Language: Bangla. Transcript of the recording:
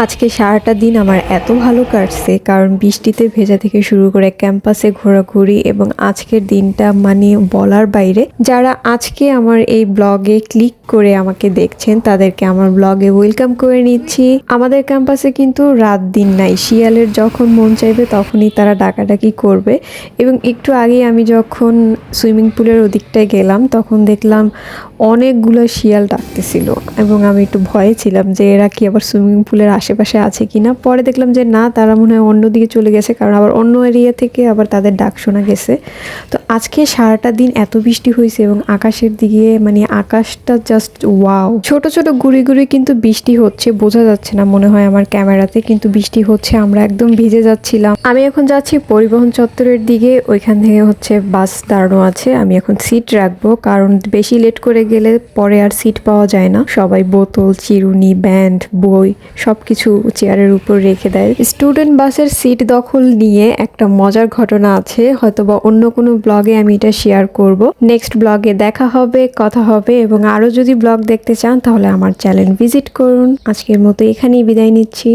আজকে সারাটা দিন আমার এত ভালো কাটছে, কারণ বৃষ্টিতে ভেজা থেকে শুরু করে ক্যাম্পাসে ঘোরাঘুরি, এবং আজকের দিনটা মানে বলার বাইরে। যারা আজকে আমার এই ব্লগে ক্লিক করে আমাকে দেখছেন তাদেরকে আমার ব্লগে ওয়েলকাম করে নিচ্ছি। আমাদের ক্যাম্পাসে কিন্তু রাত দিন নাই, শিয়ালের যখন মন চাইবে তখনই তারা ডাকাডাকি করবে। এবং একটু আগে আমি যখন সুইমিং পুলের ওদিকটায় গেলাম তখন দেখলাম অনেকগুলো শিয়াল ডাকতেছিল, এবং আমি একটু ভয়ে ছিলাম যে এরা কি আবার সুইমিং পুলের আশেপাশে আছে কিনা। পরে দেখলাম যে না, তারা মনে হয় অন্যদিকে চলে গেছে, কারণ আবার অন্য এরিয়া থেকে আবার তাদের ডাক শোনা গেছে। তো আজকে সারাটা দিন এত বৃষ্টি হয়েছে এবং আকাশের দিকে মানে আকাশটা জাস্ট ওয়াও। ছোট ছোট গুড়ি গুড়ি কিন্তু বৃষ্টি হচ্ছে, বোঝা যাচ্ছে না মনে হয় আমার ক্যামেরাতে, কিন্তু বৃষ্টি হচ্ছে, আমরা একদম ভিজে যাচ্ছিলাম। আমি এখন যাচ্ছি পরিবহন চত্বরের দিকে, ওইখান থেকে হচ্ছে বাস দাঁড়ানো আছে। আমি এখন সিট রাখবো, কারণ বেশি লেট করে গেলে পরে আর সিট পাওয়া যায় না। সবাই বোতল, চিরুনি, ব্যান্ড, বই সবকিছু চেয়ারের উপর রেখে দেয়। স্টুডেন্ট বাসের সিট দখল নিয়ে একটা মজার ঘটনা আছে, হয়তোবা অন্য কোনো ব্লগে আমি এটা শেয়ার করব। নেক্সট ব্লগে দেখা হবে, কথা হবে। এবং আরো যদি ব্লগ দেখতে চান তাহলে আমার চ্যানেল ভিজিট করুন। আজকের মতো এখানেই বিদায় নিচ্ছি।